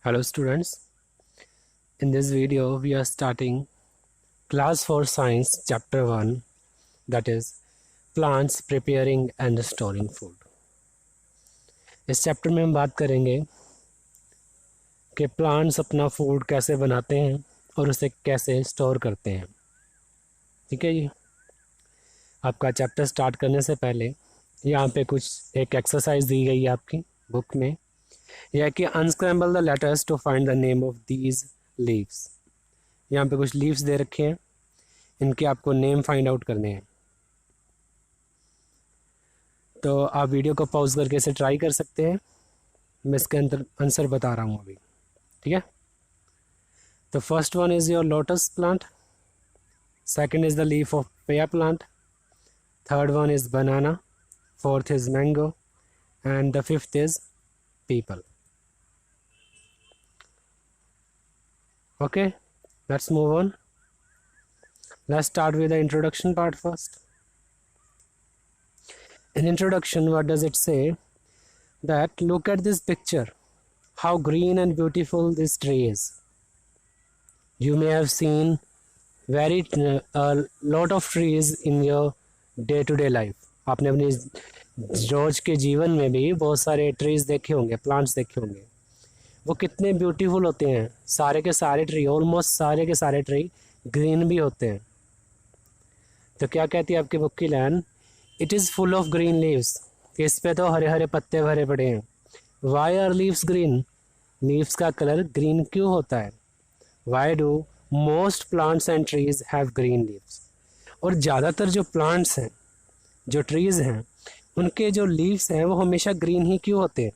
Hello students, in this video we are starting class 4 science chapter 1, that is plants preparing and storing food। इस chapter में हम बात करेंगे कि plants अपना फूड कैसे बनाते हैं और उसे कैसे स्टोर करते हैं। ठीक है जी। आपका चैप्टर स्टार्ट करने से पहले यहाँ पे कुछ एक एक्सरसाइज दी गई है आपकी बुक में, यह कि unscramble the letters to find the name of these leaves. यहाँ पे कुछ लीव्स दे रखे हैं, इनके आपको नेम फाइंड आउट करने हैं। तो आप वीडियो को पॉज करके इसे ट्राई कर सकते हैं, मैं इसके अंदर आंसर बता रहा हूँ अभी। ठीक है। तो first one is your lotus plant, second is the leaf of पेया plant, third one is banana, fourth is mango and the fifth is people. Okay, let's move on. Let's start with the introduction part first. In introduction, what does it say? That look at this picture, how green and beautiful this tree is. You may have seen a lot of trees in your day-to-day life. आपने अपनी रोज के जीवन में भी बहुत सारे trees देखे होंगे, प्लांट्स देखे होंगे। वो कितने ब्यूटीफुल होते हैं। सारे के सारे ट्री, ऑलमोस्ट सारे के सारे ट्री ग्रीन भी होते हैं। तो क्या कहती है आपकी बुक की line? It is full of green leaves. इस पे तो हरे हरे पत्ते भरे पड़े हैं। Why are leaves green? Leaves का कलर ग्रीन क्यों होता है? Why do most plants and trees have green leaves? और ज़्यादातर जो प्लांट्स हैं, जो ट्रीज़ हैं, उनके जो लीव्स हैं वो हमेशा ग्रीन ही क्यों होते हैं?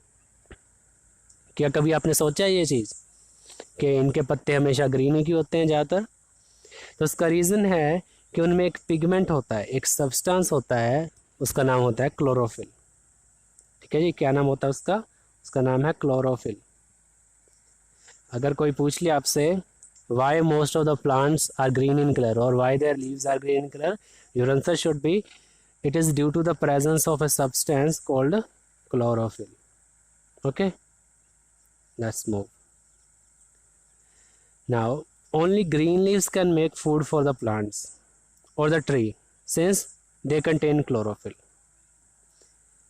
क्या कभी आपने सोचा है ये चीज़ कि इनके पत्ते हमेशा ग्रीन ही क्यों होते हैं ज़्यादातर? तो उसका रीज़न है कि उनमें एक पिगमेंट होता है, एक सब्सटेंस होता है, उसका नाम होता है क्लोरोफिल। ठीक है जी। क्या नाम होता है उसका? उसका नाम है क्लोरोफिल। अगर कोई पूछ लिया आपसे why most of the plants are green in colour और why their leaves are green in colour, your answer should be it is due to the presence of a substance called chlorophyll. Okay, let's move. Now, only green leaves can make food for the plants or the tree since they contain chlorophyll.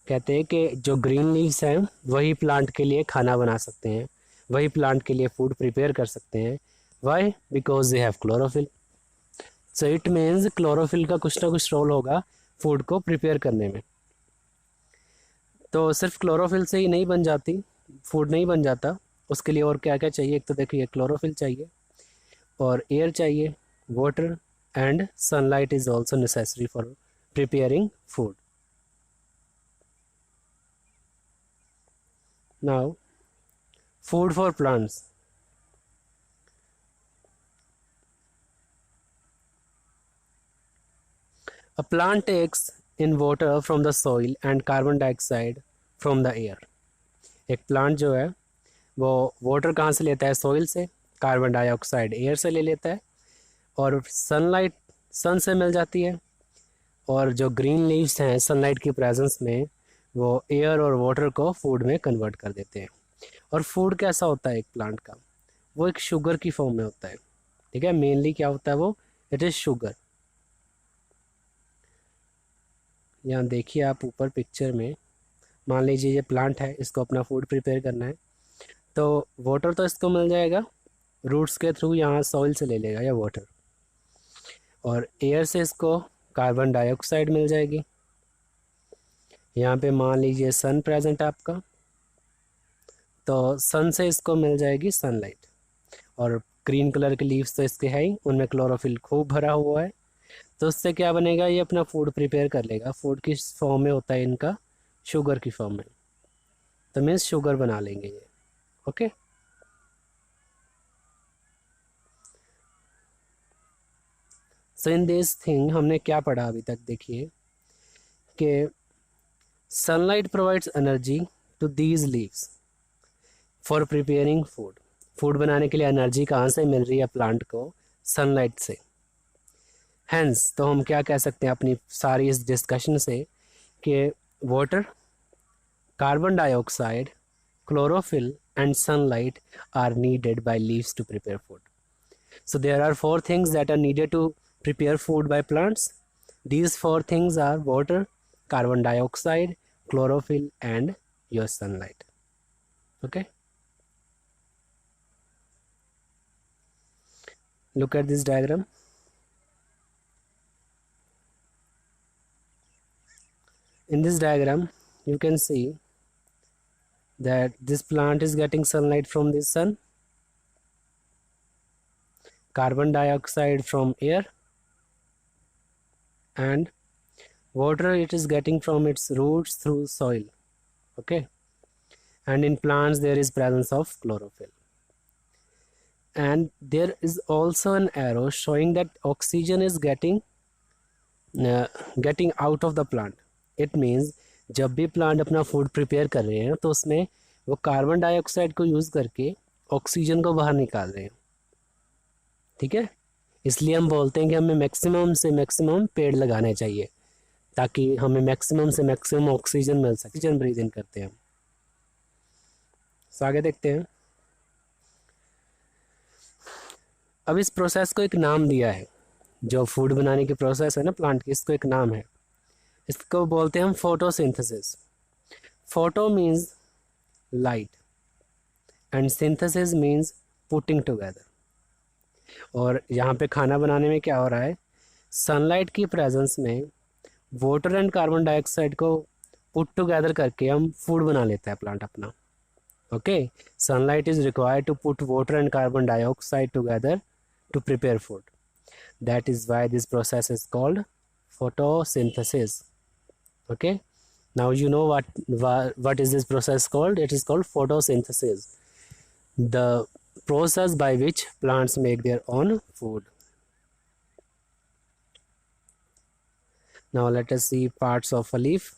कहते हैं कि जो green leaves हैं वही plant के लिए खाना बना सकते हैं, वही प्लांट के लिए फूड प्रिपेयर कर सकते हैं। Why? Because they have chlorophyll. So it means chlorophyll का कुछ ना कुछ रोल होगा फूड को प्रिपेयर करने में। तो सिर्फ क्लोरोफिल से ही नहीं बन जाती, फूड नहीं बन जाता। उसके लिए और क्या क्या चाहिए? एक तो देखिए क्लोरोफिल चाहिए और एयर चाहिए, water and sunlight is also necessary for preparing food. Now food for plants. A plant takes in water from the soil and carbon dioxide from the air. एक प्लांट जो है वो वाटर कहाँ से लेता है? सॉइल से। कार्बन डाइऑक्साइड एयर से ले लेता है और सनलाइट सन से मिल जाती है। और जो ग्रीन लीव्स हैं सनलाइट की प्रेजेंस में वो एयर और वाटर को फूड में कन्वर्ट कर देते हैं। और फूड कैसा होता है एक प्लांट का? वो एक शुगर की फॉर्म में होता है। ठीक है। मेनली क्या होता है वो? It is sugar. यहाँ देखिए आप ऊपर पिक्चर में, मान लीजिए ये प्लांट है, इसको अपना फूड प्रिपेयर करना है, तो वाटर तो इसको मिल जाएगा रूट्स के थ्रू, यहाँ सॉइल से ले लेगा या वाटर, और एयर से इसको कार्बन डाइऑक्साइड मिल जाएगी। यहाँ पे मान लीजिए सन प्रेजेंट है आपका, तो सन से इसको मिल जाएगी सनलाइट। और ग्रीन कलर के लीव्स तो इसके है ही, उनमें क्लोरोफिल खूब भरा हुआ है। तो उससे क्या बनेगा? ये अपना फूड प्रिपेयर कर लेगा। फूड किस फॉर्म में होता है इनका? शुगर की फॉर्म में। तो मीन्स शुगर बना लेंगे ये। Okay. So in this thing हमने क्या पढ़ा अभी तक? देखिए कि sunlight provides energy to these leaves for preparing food. Food बनाने के लिए एनर्जी कहाँ से मिल रही है प्लांट को? सनलाइट से। हैंस तो हम क्या कह सकते हैं अपनी सारी इस डिस्कशन से कि water, carbon dioxide, chlorophyll and sunlight are needed by leaves to prepare food. So there are four things that are needed to prepare food by plants. These four things are water, carbon dioxide, chlorophyll, and your sunlight. Okay. Look at this diagram. In this diagram, you can see that this plant is getting sunlight from the sun, carbon dioxide from air, and water it is getting from its roots through soil. Okay. And in plants there is presence of chlorophyll. And there is also an arrow showing that oxygen is getting out of the plant. It means जब भी plant अपना food prepare कर रहे हैं तो उसमें वो carbon dioxide को यूज़ करके ऑक्सीजन को बाहर निकाल रहे हैं. ठीक है. इसलिए हम बोलते हैं कि हमें मैक्सिमम से मैक्सिमम पेड़ लगाने चाहिए ताकि हमें मैक्सिमम से मैक्सिमम ऑक्सीजन मिल सके. ऑक्सीजन ब्रीथ इन करते हैं. आगे देखते हैं. अब इस प्रोसेस को एक नाम दिया है. जो फूड बनाने की प्रोसेस है ना प्लांट की, इसको एक नाम है. इसको बोलते हैं हम photosynthesis. Photo means light and synthesis means putting together. और यहाँ पे खाना बनाने में क्या हो रहा है, सनलाइट की प्रेजेंस में वाटर एंड कार्बन डाइऑक्साइड को पुट टुगेदर करके हम फूड बना लेता है प्लांट अपना. Okay. Sunlight is required to put water and carbon dioxide together to prepare food. That is why this process is called photosynthesis. Okay. Now you know what is this process called. It is called photosynthesis, the process by which plants make their own food. Now let us see parts of a leaf.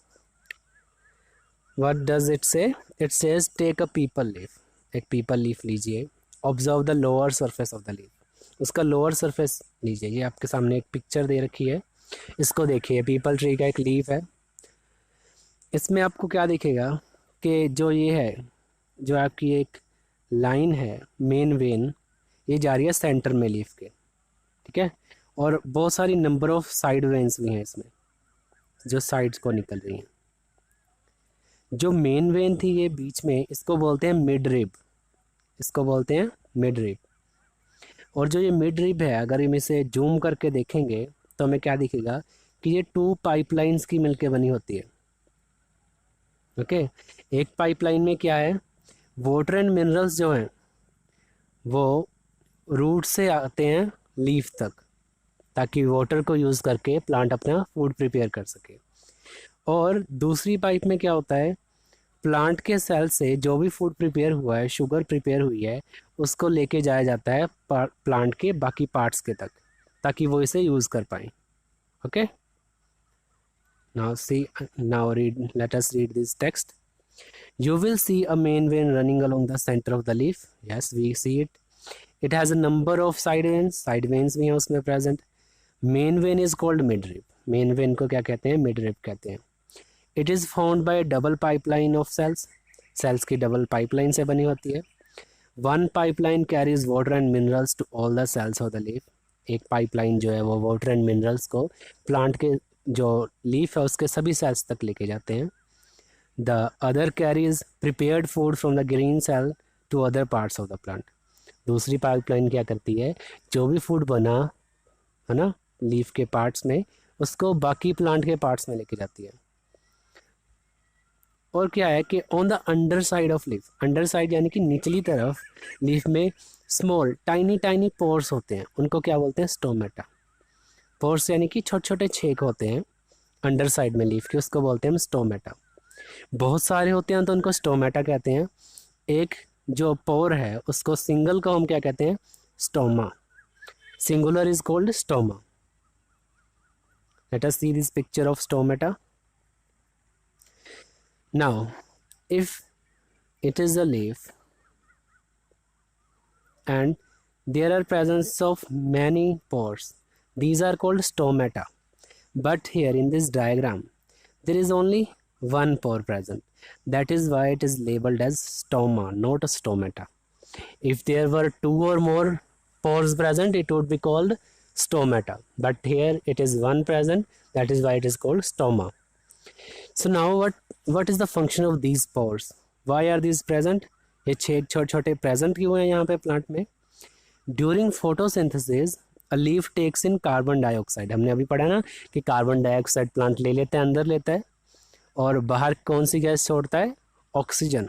What does it say? It says take a people leaf. एक people leaf लीजिए. Observe the lower surface of the leaf. उसका lower surface लीजिए. ये आपके सामने एक picture दे रखी है, इसको देखिए. पीपल ट्री का एक लीफ है. इसमें आपको क्या दिखेगा कि जो ये है, जो आपकी एक लाइन है मेन वेन, ये जा रही है सेंटर में लीफ के. ठीक है. और बहुत सारी नंबर ऑफ साइड वेन्स भी हैं इसमें जो साइड्स को निकल रही हैं. जो मेन वेन थी ये बीच में, इसको बोलते हैं मिड रिब. इसको बोलते हैं मिड रिब. और जो ये मिड रिब है, अगर हम इसे जूम करके देखेंगे तो हमें क्या दिखेगा कि ये 2 पाइपलाइंस की मिलके बनी होती है. ओके. एक पाइपलाइन में क्या है, वाटर एंड मिनरल्स जो हैं वो रूट से आते हैं लीफ तक ताकि वाटर को यूज़ करके प्लांट अपना फूड प्रिपेयर कर सके. और दूसरी पाइप में क्या होता है, प्लांट के सेल से जो भी फूड प्रिपेयर हुआ है, शुगर प्रिपेयर हुई है, उसको लेके जाया जाता है प्लांट के बाकी पार्ट्स के तक ताकि वो इसे यूज़ कर पाएँ. Okay. now let us read this text. You will see a main vein running along the center of the leaf. Yes, we see it. It has a number of side veins. Side veins भी हैं उसमें present. Main vein is called midrib. Main vein को क्या कहते हैं, midrib कहते हैं. It is formed by a double pipeline of cells. Cells की double pipeline से बनी होती है. One pipeline carries water and minerals to all the cells of the leaf. एक pipeline जो है वो water and minerals को plant के जो leaf है उसके सभी cells तक लेके जाते हैं. The other carries prepared food from the green cell to other parts of the plant. दूसरी pipeline क्या करती है, जो भी food बना है ना leaf के parts में, उसको बाकी plant के parts में लेके जाती है. और क्या है कि on the underside of leaf, under side यानी कि निचली तरफ लीफ में स्मॉल टाइनी पोर्स होते हैं, उनको क्या बोलते हैं, स्टोमेटा. पोर्स यानी कि छोटे छोटे छेद होते हैं अंडर साइड में लीफ के, उसको बोलते हैं स्टोमेटा. बहुत सारे होते हैं तो उनको स्टोमेटा कहते हैं. एक जो पोर है उसको सिंगल को हम क्या कहते हैं, stoma. Singular is called stoma. Let us see this picture of stomata. Now, if it is a leaf and there are presence of many pores, these are called stomata. But here in this diagram, there is only one pore present. That is why it is labeled as stoma, not a stomata. If there were 2 or more pores present, it would be called stomata, but here it is one present, that is why it is called stoma. So now what is the function of these pores? Why are these present? ये छेद छोटे छोटे present क्यों हैं यहाँ पे plant में? During photosynthesis a leaf takes in carbon dioxide. हमने अभी पढ़ा ना कि कार्बन डाइऑक्साइड प्लांट ले लेता है, अंदर लेता है, और बाहर कौन सी गैस छोड़ता है? Oxygen.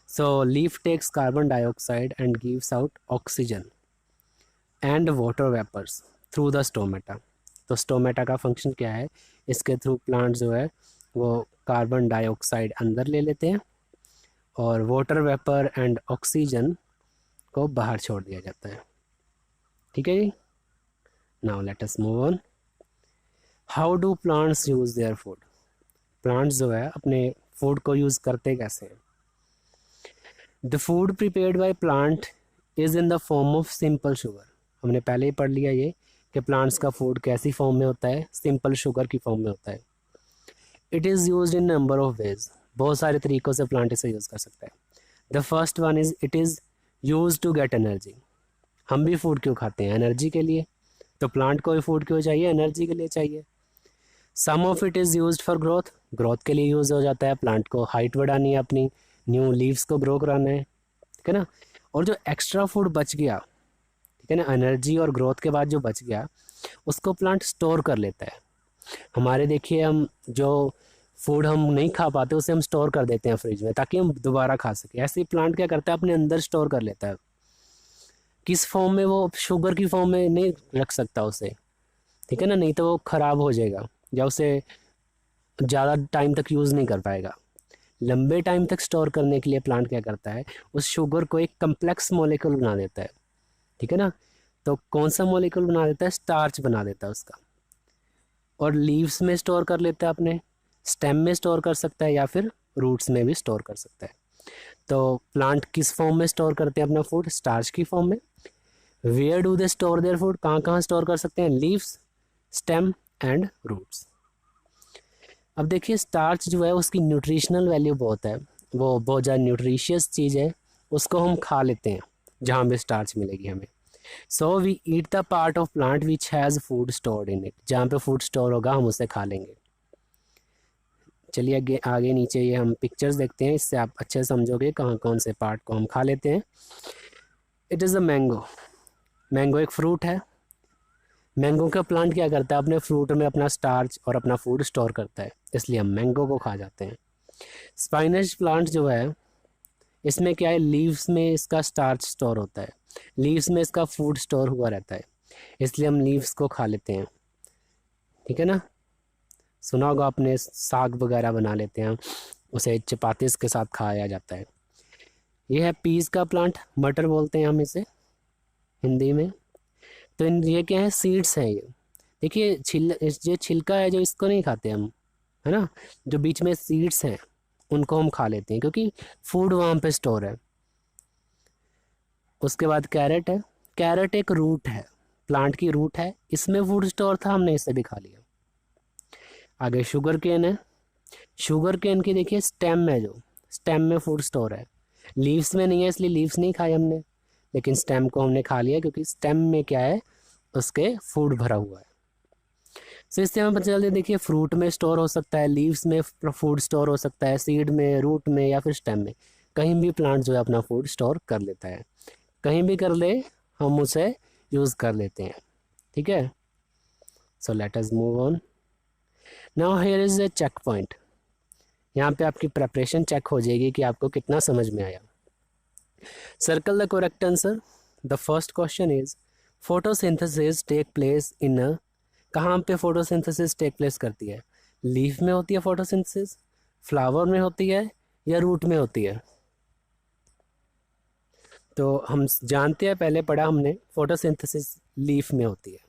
So leaf takes carbon dioxide and gives out oxygen and water vapors through the stomata. तो स्टोमेटा का फंक्शन क्या है? इसके थ्रू प्लांट जो है वो कार्बन डाइऑक्साइड अंदर ले लेते हैं और वाटर वेपर एंड ऑक्सीजन को बाहर छोड़ दिया जाता है. ठीक है जी. Now let us move on. How do plants use their food? Plants जो है अपने फूड को यूज़ करते कैसे हैं? The food prepared by plant is in the form of simple sugar. हमने पहले ही पढ़ लिया ये कि प्लांट्स का फूड कैसी फॉर्म में होता है? सिंपल शुगर की फॉर्म में होता है. It is used in number of ways. बहुत सारे तरीक़ों से प्लांट इसे यूज़ कर सकता है. The first one is it is use to get energy. हम भी फूड क्यों खाते हैं? एनर्जी के लिए. तो प्लांट को भी फूड क्यों चाहिए? एनर्जी के लिए चाहिए. Some of it is used for growth. Growth के लिए यूज़ हो जाता है. प्लांट को हाइट बढ़ानी है, अपनी न्यू लीव्स को ग्रो कराना है. ठीक है ना. और जो एक्स्ट्रा फूड बच गया, ठीक है ना, एनर्जी और ग्रोथ के बाद जो बच गया उसको प्लांट स्टोर कर लेता है. हमारे देखिए हम जो फूड हम नहीं खा पाते उसे हम स्टोर कर देते हैं फ्रिज में ताकि हम दोबारा खा सकें. ऐसे ही प्लांट क्या करता है? अपने अंदर स्टोर कर लेता है. किस फॉर्म में? वो शुगर की फॉर्म में नहीं रख सकता उसे. ठीक है ना. नहीं तो वो ख़राब हो जाएगा या उसे ज़्यादा टाइम तक यूज़ नहीं कर पाएगा. लंबे टाइम तक स्टोर करने के लिए प्लांट क्या करता है? उस शुगर को एक कम्प्लेक्स मॉलिक्यूल बना देता है. ठीक है ना. तो कौन सा मॉलिक्यूल बना देता है? स्टार्च बना देता है उसका. और लीव्स में स्टोर कर लेता है, अपने स्टेम में स्टोर कर सकता है या फिर रूट्स में भी स्टोर कर सकता है. तो प्लांट किस फॉर्म में स्टोर करते हैं अपना फूड? स्टार्च की फॉर्म में. Where do they store their food? कहाँ कहाँ स्टोर कर सकते हैं? Leaves, stem and roots. अब देखिए स्टार्च जो है उसकी न्यूट्रिशनल वैल्यू बहुत है. वो बहुत ज़्यादा न्यूट्रिशियस चीज़ है. उसको हम खा लेते हैं जहाँ भी स्टार्च मिलेगी हमें. So we eat the part of plant which has food stored in it. जहाँ पे फूड स्टोर होगा हम उसे खा लेंगे. चलिए आगे नीचे ये हम पिक्चर्स देखते हैं, इससे आप अच्छे समझोगे कहाँ कौन से पार्ट को हम खा लेते हैं. It is a mango. Mango एक फ्रूट है. मैंगो का प्लांट क्या करता है? अपने फ्रूट में अपना स्टार्च और अपना फूड स्टोर करता है, इसलिए हम मैंगो को खा जाते हैं. स्पाइनच प्लांट जो है इसमें क्या है? लीव्स में इसका स्टार्च स्टोर होता है, लीव्स में इसका फूड स्टोर हुआ रहता है, इसलिए हम लीव्स को खा लेते हैं. ठीक है ना. सुना होगा आपने, साग वगैरह बना लेते हैं, उसे चपातीस के साथ खाया जाता है. ये है पीस का प्लांट, मटर बोलते हैं हम इसे हिंदी में. तो ये क्या है? सीड्स हैं ये. देखिए ये छिलका है जो, इसको नहीं खाते हम, है ना. जो बीच में सीड्स हैं उनको हम खा लेते हैं क्योंकि फूड वहाँ पे स्टोर है. उसके बाद कैरेट है. कैरेट एक रूट है, प्लांट की रूट है, इसमें फूड स्टोर था, हमने इसे भी खा लिया. आगे शुगर केन है. शुगर केन की देखिए स्टेम है, जो स्टेम में फूड स्टोर है. लीव्स में नहीं है इसलिए लीव्स नहीं खाए हमने, लेकिन स्टेम को हमने खा लिया क्योंकि स्टेम में क्या है? उसके फूड भरा हुआ है. सो इससे हमें पता चलता है, देखिए फ्रूट में स्टोर हो सकता है, लीव्स में फूड स्टोर हो सकता है, सीड में, रूट में या फिर स्टेम में. कहीं भी प्लांट जो है अपना फूड स्टोर कर लेता है. कहीं भी कर ले हम उसे यूज़ कर लेते हैं. ठीक है. So let us move on. Now here is a checkpoint. यहाँ पे आपकी प्रेपरेशन चेक हो जाएगी कि आपको कितना समझ में आया. Circle the correct answer. The first question is photosynthesis take place in a. कहाँ पे फोटोसिंथेसिस टेक प्लेस करती है? लीफ में होती है फोटोसिंथेसिस, फ्लावर में होती है या रूट में होती है? तो हम जानते हैं, पहले पढ़ा हमने, फोटोसिंथेसिस लीफ में होती है.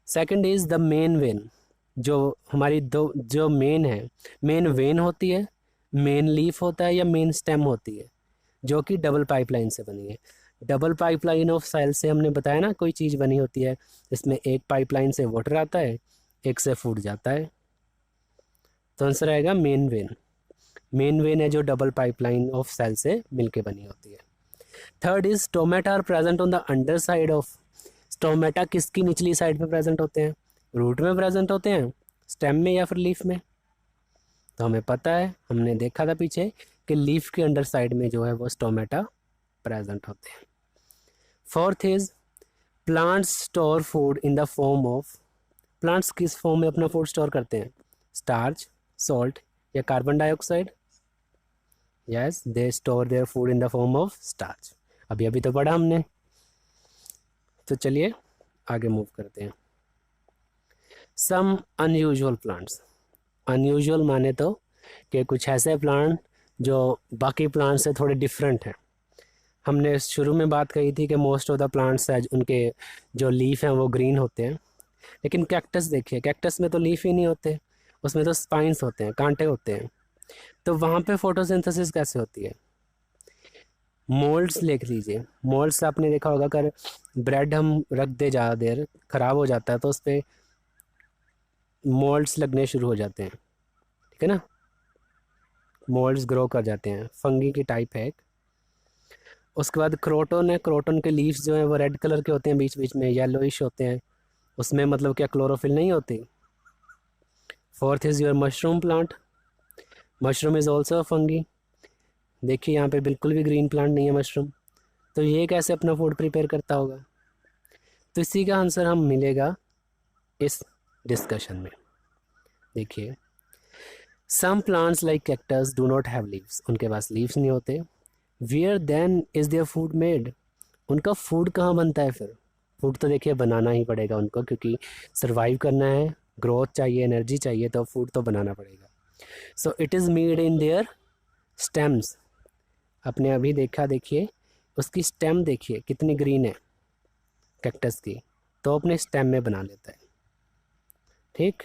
Second is the main vein. जो हमारी दो जो मेन है, मेन वेन होती है, मेन लीफ होता है या मेन स्टेम होती है, जो कि डबल पाइपलाइन से बनी है. डबल पाइपलाइन ऑफ सेल से हमने बताया ना कोई चीज़ बनी होती है, इसमें एक पाइपलाइन से वाटर आता है, एक से फूड जाता है. तो आंसर आएगा मेन वेन. मेन वेन है जो डबल पाइपलाइन ऑफ सेल से मिलके बनी होती है। Third is stomata are present on the underside of. Stomata किसकी निचली साइड पे प्रेजेंट होते हैं? रूट में प्रेजेंट होते हैं, स्टेम में या फिर लीफ में? तो हमें पता है, हमने देखा था पीछे कि लीफ के अंडर साइड में जो है वो स्टोमेटा प्रेजेंट होते हैं। Fourth is plants store food in the form of. Plants किस फॉर्म में अपना फूड स्टोर करते हैं? स्टार्च, सॉल्ट या carbon dioxide? Yes, they store their food in the form of starch. अभी अभी तो पढ़ा हमने। तो चलिए आगे मूव करते हैं। सम अनयूजुअल प्लांट्स। अनयूजुअल माने तो कि कुछ ऐसे प्लांट जो बाकी प्लांट से थोड़े डिफरेंट हैं। हमने शुरू में बात कही थी कि मोस्ट ऑफ द प्लांट्स है उनके जो लीफ हैं वो ग्रीन होते हैं, लेकिन कैक्टस देखिए, कैक्टस में तो लीफ ही नहीं होते, उसमें तो स्पाइंस होते हैं, कांटे होते हैं। तो वहाँ पे फोटोसिंथेसिस कैसे होती है? मोल्ड्स लिख लीजिए। मोल्ड्स आपने देखा होगा, अगर ब्रेड हम रख दे ज़्यादा देर ख़राब हो जाता है तो उस पर मोल्ड्स लगने शुरू हो जाते हैं, ठीक है ना, मोल्ड्स ग्रो कर जाते हैं, फंगी की टाइप है एक। उसके बाद क्रोटन है, क्रोटन के लीव्स जो हैं वो रेड कलर के होते हैं, बीच बीच में येलोइश होते हैं, उसमें मतलब क्या क्लोरोफिल नहीं होती। Fourth is your mushroom plant. Mushroom is also fungi. देखिए यहाँ पे बिल्कुल भी ग्रीन प्लांट नहीं है मशरूम, तो ये कैसे अपना फूड प्रिपेयर करता होगा? तो इसी का आंसर हम मिलेगा इस डिस्कशन में। देखिए, some plants like cactus do not have leaves, उनके पास लीव्स नहीं होते। Where then is their food made, उनका फूड कहाँ बनता है फिर? फूड तो देखिए बनाना ही पड़ेगा उनको, क्योंकि सर्वाइव करना है, ग्रोथ चाहिए, एनर्जी चाहिए, तो फूड तो बनाना पड़ेगा। So it is made in their stems. आपने अभी देखा, देखिए उसकी स्टेम देखिए कितनी ग्रीन है कैक्टस की, तो अपने स्टेम में बना लेता है, ठीक।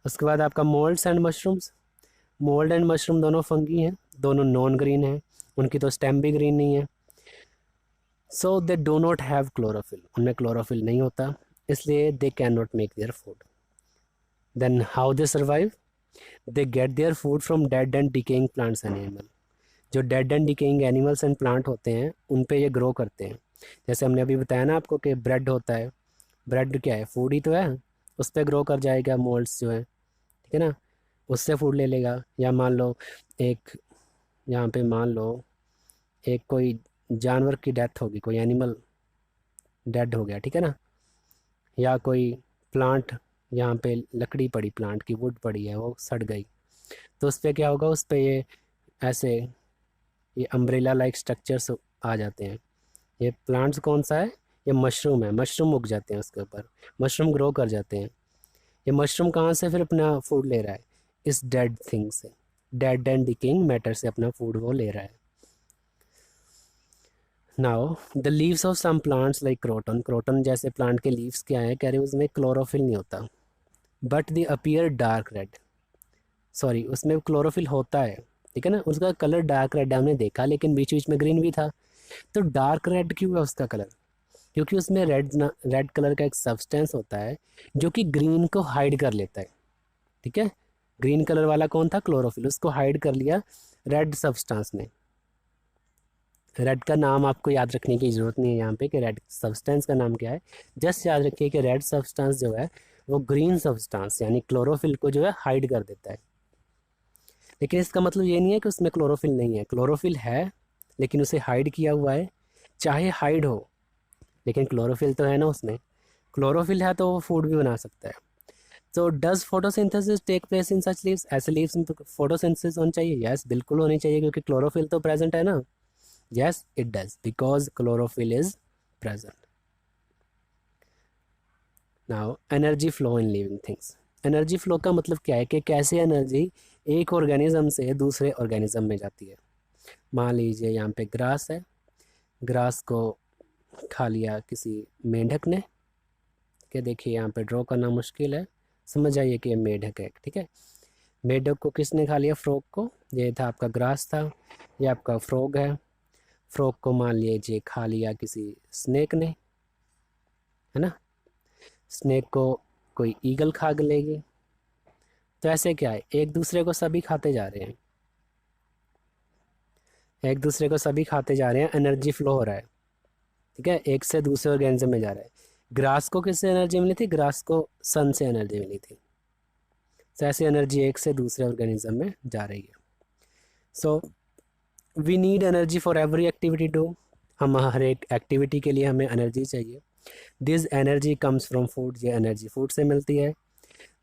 उसके बाद आपका moulds and mushrooms. Mould and mushroom दोनों फंगी हैं, दोनों नॉन ग्रीन हैं, उनकी तो स्टेम भी ग्रीन नहीं है। So they do not have chlorophyll, उनमें क्लोरोफिल नहीं होता, इसलिए they can not make their food. Then how they survive? They get their food from dead and decaying plants and animal. जो dead and decaying animals and plant होते हैं उन पे ये ग्रो करते हैं। जैसे हमने अभी बताया ना आपको कि ब्रेड होता है, ब्रेड क्या है? फूड ही तो है, उस पर ग्रो कर जाएगा मोल्ड्स जो है, ठीक है ना, उससे फूड ले लेगा। या मान लो एक, यहाँ पे मान लो एक कोई जानवर की डेथ होगी, कोई एनिमल डेड हो गया, ठीक है ना, या कोई प्लांट, यहाँ पे लकड़ी पड़ी, प्लांट की वुड पड़ी है, वो सड़ गई, तो उस पर क्या होगा? उस पर ये ऐसे ये अम्ब्रेला लाइक स्ट्रक्चर्स आ जाते हैं। ये प्लांट्स कौन सा है? ये मशरूम है, मशरूम उग जाते हैं उसके ऊपर, मशरूम ग्रो कर जाते हैं। ये मशरूम कहाँ से फिर अपना फूड ले रहा है? इस डेड थिंग से, डेड एंड डिकेइंग मैटर से अपना फूड वो ले रहा है। Now the leaves of some plants like croton, croton जैसे प्लांट के लीव्स क्या है? कह रहे हैं उसमें क्लोरोफिल नहीं होता, but they appear dark red. Sorry, उसमें क्लोरोफिल होता है, ठीक है ना, उसका कलर डार्क रेड हमने देखा, लेकिन बीच बीच में ग्रीन भी था। तो डार्क रेड क्यों है उसका कलर? क्योंकि उसमें रेड कलर का एक सब्सटेंस होता है जो कि ग्रीन को हाइड कर लेता है, ठीक है। ग्रीन कलर वाला कौन था? क्लोरोफिल, उसको हाइड कर लिया रेड सब्सटेंस ने। रेड का नाम आपको याद रखने की ज़रूरत नहीं है यहाँ पे कि रेड सब्सटेंस का नाम क्या है। जस्ट याद रखिए कि रेड सब्सटेंस जो है वो ग्रीन सब्सटेंस यानी क्लोरोफिल को जो है हाइड कर देता है। लेकिन इसका मतलब ये नहीं है कि उसमें क्लोरोफिल नहीं है, क्लोरोफिल है, लेकिन उसे हाइड किया हुआ है। चाहे हाइड हो, लेकिन क्लोरोफिल तो है ना उसमें, क्लोरोफिल है तो वो फूड भी बना सकता है। तो does photosynthesis take place in such leaves? ऐसे लीव्स में फोटोसिंथेसिस होनी चाहिए? यस, बिल्कुल होनी चाहिए, क्योंकि क्लोरोफिल तो प्रेजेंट है ना। Yes it does, because chlorophyll is present. Now energy flow in living things. Energy flow का मतलब क्या है कि कैसे एनर्जी एक ऑर्गेनिज्म से दूसरे ऑर्गेनिज्म में जाती है। मान लीजिए यहाँ पे ग्रास है, ग्रास को खा लिया किसी मेंढक ने, कि देखिए यहाँ पे ड्रॉ करना मुश्किल है, समझ जाइए कि ये मेंढक है, ठीक है। मेंढक को किसने खा लिया? फ्रॉग को। ये था आपका ग्रास था, ये आपका फ्रॉग है। फ्रॉग को मान लीजिए खा लिया किसी स्नेक ने, है ना। स्नेक को कोई ईगल खा लेगी, तो ऐसे क्या है, एक दूसरे को सभी खाते जा रहे हैं, एक दूसरे को सभी खाते जा रहे हैं, एनर्जी फ्लो हो रहा है, ठीक है, एक से दूसरे ऑर्गेनिज्म में जा रहा है। ग्रास को किससे एनर्जी मिली थी, ग्रास को सन से एनर्जी मिली थी। तो ऐसी एनर्जी एक से दूसरे ऑर्गेनिज्म में जा रही है। So we need energy for every activity to, हम हर एक एक्टिविटी के लिए हमें एनर्जी चाहिए। This energy comes from food, ये एनर्जी फूड से मिलती है।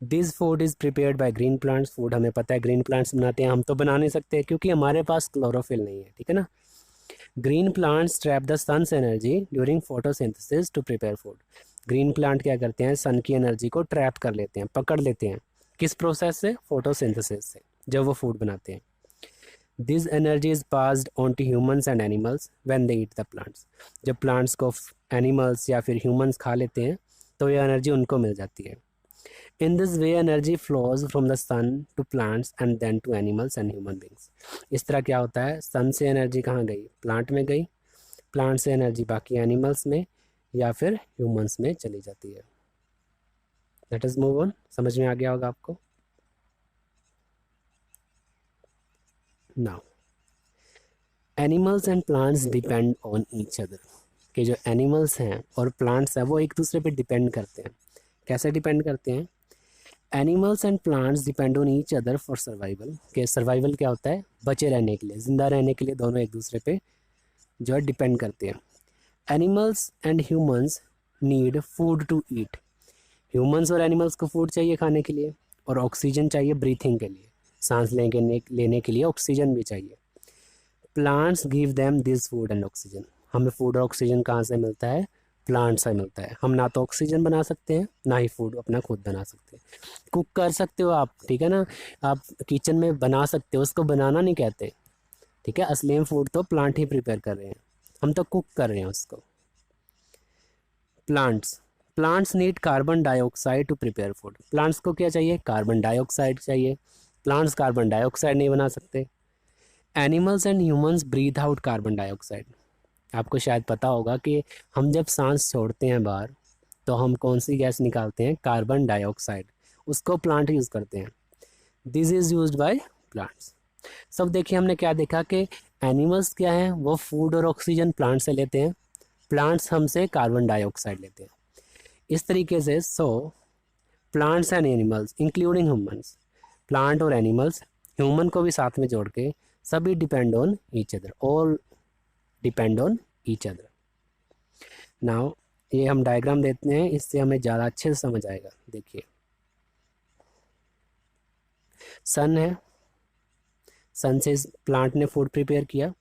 This food is prepared by green plants, food हमें पता है ग्रीन प्लांट्स बनाते हैं, हम तो बना नहीं सकते क्योंकि हमारे पास क्लोरोफिल नहीं है, ठीक है ना। Green plants trap the sun's energy during photosynthesis to prepare food. Green plant क्या करते हैं, सन की एनर्जी को ट्रैप कर लेते हैं, पकड़ लेते हैं, किस प्रोसेस से, फोटोसिंथेसिस से, जब वो फूड बनाते हैं। This energy is passed on to humans and animals when they eat the plants. जब प्लांट्स को एनिमल्स या फिर ह्यूमंस खा लेते हैं तो ये एनर्जी उनको मिल जाती है। In this way energy flows from the sun to plants and then to animals and human beings. इस तरह क्या होता है, सन से एनर्जी कहाँ गई, प्लांट में गई, प्लांट से एनर्जी बाकी एनिमल्स में या फिर ह्यूमंस में चली जाती है। लेट अस मूव ऑन, समझ में आ गया होगा आपको। Now animals and plants depend on each other, कि जो एनिमल्स हैं और प्लांट्स हैं वो एक दूसरे पे डिपेंड करते हैं। कैसे डिपेंड करते हैं, animals and plants depend on each other for survival. के सर्वाइवल क्या होता है, बचे रहने के लिए, ज़िंदा रहने के लिए दोनों एक दूसरे पे जो है डिपेंड करते हैं। Animals and humans need food to eat, humans और एनिमल्स को फूड चाहिए खाने के लिए, और ऑक्सीजन चाहिए ब्रीथिंग के लिए, सांस लेने के लिए ऑक्सीजन भी चाहिए। Plants give them this food and oxygen, हमें फूड और ऑक्सीजन कहाँ से मिलता है, प्लांट से मिलता है। हम ना तो ऑक्सीजन बना सकते हैं ना ही फूड अपना खुद बना सकते हैं। कुक कर सकते हो आप, ठीक है ना, आप किचन में बना सकते हो, उसको बनाना नहीं कहते, ठीक है। असली में फूड तो प्लांट ही प्रिपेयर कर रहे हैं, हम तो कुक कर रहे हैं उसको। Plants plants need carbon dioxide to prepare food, plants को क्या चाहिए, कार्बन डाइऑक्साइड चाहिए, प्लांट्स कार्बन डाइऑक्साइड नहीं बना सकते। Animals and humans breathe out carbon dioxide, आपको शायद पता होगा कि हम जब सांस छोड़ते हैं बाहर तो हम कौन सी गैस निकालते हैं, कार्बन डाइऑक्साइड, उसको प्लांट यूज़ करते हैं। This is used by plants. सब देखिए हमने क्या देखा कि एनिमल्स क्या हैं, वो फूड और ऑक्सीजन प्लांट से लेते हैं, प्लांट्स हमसे कार्बन डाइऑक्साइड लेते हैं। इस तरीके से plants and animals including humans, plant और एनिमल्स, ह्यूमन को भी साथ में जोड़ के, सभी depend on each other, all depend on each other. Now ये हम डायग्राम देते हैं, इससे हमें ज़्यादा अच्छे से समझ आएगा। देखिए सन है, सन से प्लांट ने फूड प्रिपेयर किया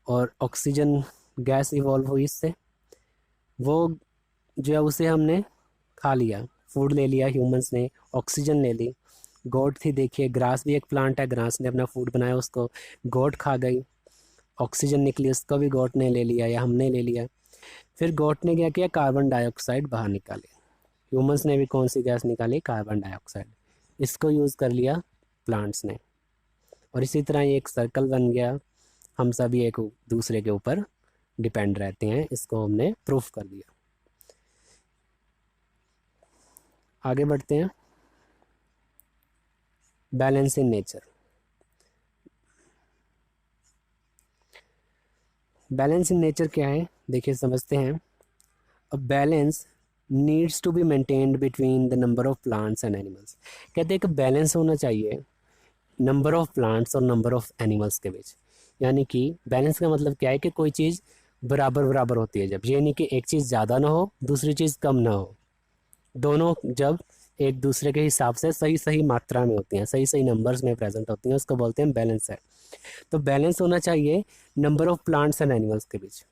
और ऑक्सीजन गैस इवॉल्व हुई इससे, वो जो है उसे हमने खा लिया, फूड ले लिया, ह्यूमंस ने ऑक्सीजन ले ली। गोट थी, देखिए ग्रास भी एक प्लांट है, ग्रास ने अपना फूड बनाया, उसको गोट खा गई, ऑक्सीजन निकली, उसको भी गोट ने ले लिया या हमने ले लिया। फिर गोट ने क्या किया, कार्बन डाइऑक्साइड बाहर निकाले, ह्यूमंस ने भी कौन सी गैस निकाली, कार्बन डाइऑक्साइड, इसको यूज़ कर लिया प्लांट्स ने, और इसी तरह ये एक सर्कल बन गया, हम सभी एक दूसरे के ऊपर डिपेंड रहते हैं, इसको हमने प्रूफ कर दिया। आगे बढ़ते हैं, balance in nature. Balance in nature क्या है, देखिए समझते हैं। A balance needs to be maintained between the number of plants and animals, कहते हैं कि बैलेंस होना चाहिए नंबर ऑफ प्लांट्स और नंबर ऑफ एनिमल्स के बीच। यानी कि बैलेंस का मतलब क्या है कि कोई चीज़ बराबर बराबर होती है, जब ये नहीं कि एक चीज़ ज़्यादा ना हो दूसरी चीज़ कम ना हो, दोनों जब एक दूसरे के हिसाब से सही सही मात्रा में होती हैं, सही सही नंबर्स में प्रेजेंट होती हैं, उसको बोलते हैं बैलेंस है। तो बैलेंस होना चाहिए number of plants and animals के बीच।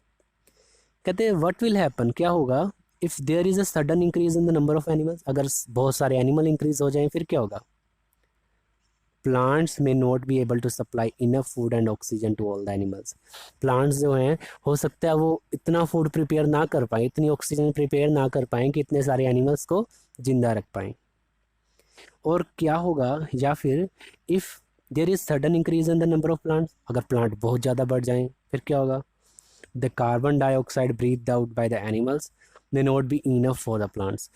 कहते हैं व्हाट विल हैपन, क्या होगा, if there is a sudden increase in the number of animals, अगर बहुत सारे एनिमल इंक्रीज हो जाएं फिर क्या होगा, plants may not be able to supply enough food and oxygen to all the animals. Plants जो हैं हो सकता है वो इतना फूड प्रिपेयर ना कर पाएँ, इतनी ऑक्सीजन प्रिपेयर ना कर पाएँ कि इतने सारे एनिमल्स को जिंदा रख पाएँ। और क्या होगा, या फिर if there is sudden increase in the number of plants, अगर प्लांट बहुत ज़्यादा बढ़ जाएं फिर क्या होगा, the carbon dioxide breathe out by the animals may not be enough for the plants.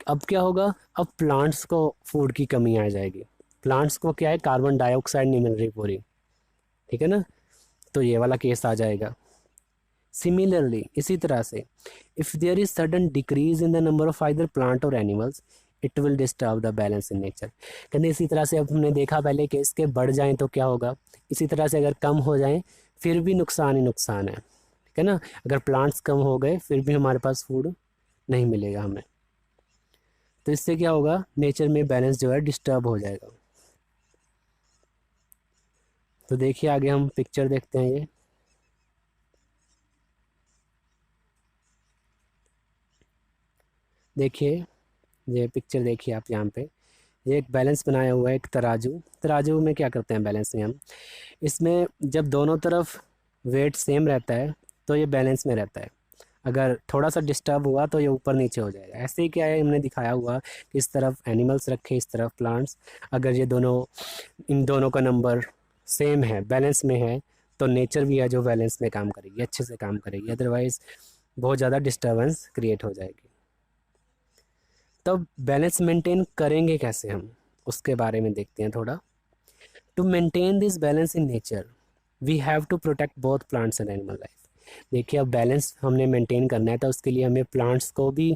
अब क्या होगा, अब प्लांट्स को फूड की कमी आ जाएगी, प्लांट्स को क्या है, कार्बन डाइऑक्साइड नहीं मिल रही पूरी, ठीक है ना, तो ये वाला केस आ जाएगा। सिमिलरली इसी तरह से if there is sudden decrease in the number of either plant और animals it will disturb the balance in nature. कहते इसी तरह से अब हमने देखा पहले कि इसके बढ़ जाएं तो क्या होगा, इसी तरह से अगर कम हो जाएं फिर भी नुकसान ही नुकसान है, ठीक है ना। अगर प्लांट्स कम हो गए फिर भी हमारे पास फूड नहीं मिलेगा हमें, तो इससे क्या होगा, नेचर में बैलेंस जो है डिस्टर्ब हो जाएगा। तो देखिए आगे हम पिक्चर देखते हैं। ये देखिए, ये पिक्चर देखिए आप यहाँ पे, ये एक बैलेंस बनाया हुआ है, एक तराजू। तराजू में क्या करते हैं बैलेंस में हम, इसमें जब दोनों तरफ वेट सेम रहता है तो ये बैलेंस में रहता है, अगर थोड़ा सा डिस्टर्ब हुआ तो ये ऊपर नीचे हो जाएगा। ऐसे ही क्या है, हमने दिखाया हुआ कि इस तरफ एनिमल्स रखे, इस तरफ प्लांट्स, अगर ये दोनों, इन दोनों का नंबर सेम है, बैलेंस में है, तो नेचर भी है जो बैलेंस में काम करेगी, अच्छे से काम करेगी, अदरवाइज़ बहुत ज़्यादा डिस्टर्बेंस क्रिएट हो जाएगी। तब बैलेंस मेंटेन करेंगे कैसे हम, उसके बारे में देखते हैं थोड़ा। To maintain this balance in nature we have to protect both plants and animal life. देखिए अब बैलेंस हमने मेंटेन करना है तो उसके लिए हमें प्लांट्स को भी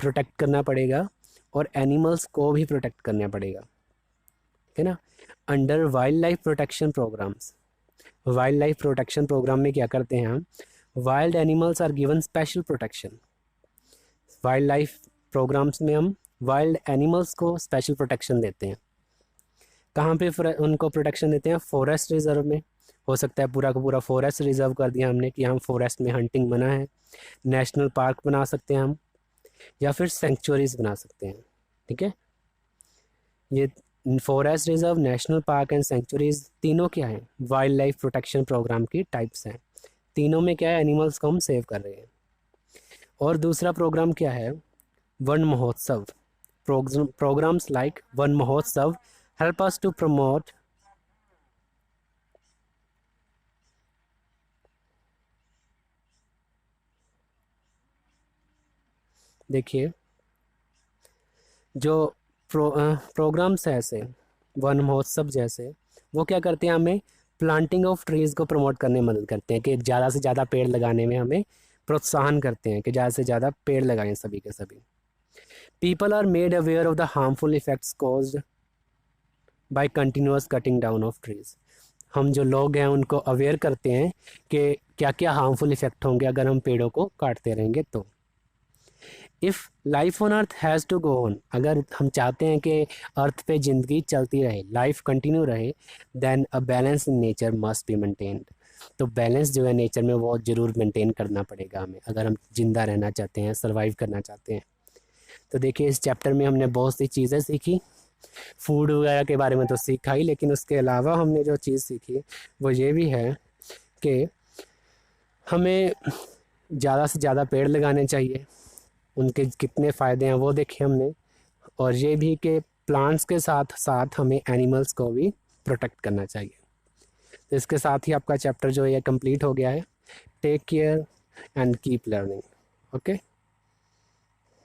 प्रोटेक्ट करना पड़ेगा और एनिमल्स को भी प्रोटेक्ट करना पड़ेगा, ठीक है ना। Under wildlife protection programs, wildlife protection program में क्या करते हैं हम, wild animals are given special protection. Wildlife programs में हम वाइल्ड एनिमल्स को स्पेशल प्रोटेक्शन देते हैं। कहाँ पे उनको प्रोटेक्शन देते हैं, फॉरेस्ट रिजर्व में। हो सकता है पूरा का पूरा फॉरेस्ट रिजर्व कर दिया हमने कि हम फॉरेस्ट में हंटिंग मना है, नेशनल पार्क बना सकते हैं हम, या फिर सेंचुरीज बना सकते हैं, ठीक है। ये forest reserve, national park and sanctuaries तीनों क्या है, वाइल्ड लाइफ प्रोटेक्शन प्रोग्राम की टाइप्स हैं। तीनों में क्या है, एनिमल्स को हम सेव कर रहे हैं। और दूसरा प्रोग्राम क्या है, वन महोत्सव। Programs like Van Mahotsav help us to promote देखिए जो प्रोग्राम्स है ऐसे वन महोत्सव जैसे, वो क्या करते हैं, हमें प्लांटिंग ऑफ ट्रीज़ को प्रमोट करने में मदद करते हैं कि ज़्यादा से ज़्यादा पेड़ लगाने में हमें प्रोत्साहन करते हैं कि ज़्यादा से ज़्यादा पेड़ लगाएं सभी के सभी। People are made aware of the harmful effects caused by continuous cutting down of trees। हम जो लोग हैं उनको अवेयर करते हैं कि क्या क्या हार्मफुल इफ़ेक्ट होंगे अगर हम पेड़ों को काटते रहेंगे तो। If life on earth has to go on, अगर हम चाहते हैं कि अर्थ पे ज़िंदगी चलती रहे, लाइफ कंटिन्यू रहे, then a balance in nature must be maintained. तो बैलेंस जो है नेचर में वो ज़रूर मेंटेन करना पड़ेगा हमें, अगर हम ज़िंदा रहना चाहते हैं, सर्वाइव करना चाहते हैं। तो देखिए इस चैप्टर में हमने बहुत सी चीज़ें सीखी, फूड वगैरह के बारे में तो सीखा ही, लेकिन उसके अलावा हमने जो चीज़ सीखी वो ये भी है कि हमें ज़्यादा से ज़्यादा पेड़ लगाने चाहिए, उनके कितने फ़ायदे हैं वो देखे हमने, और ये भी कि प्लांट्स के साथ साथ हमें एनिमल्स को भी प्रोटेक्ट करना चाहिए। तो इसके साथ ही आपका चैप्टर जो है कंप्लीट हो गया है। Take care and keep learning. Okay.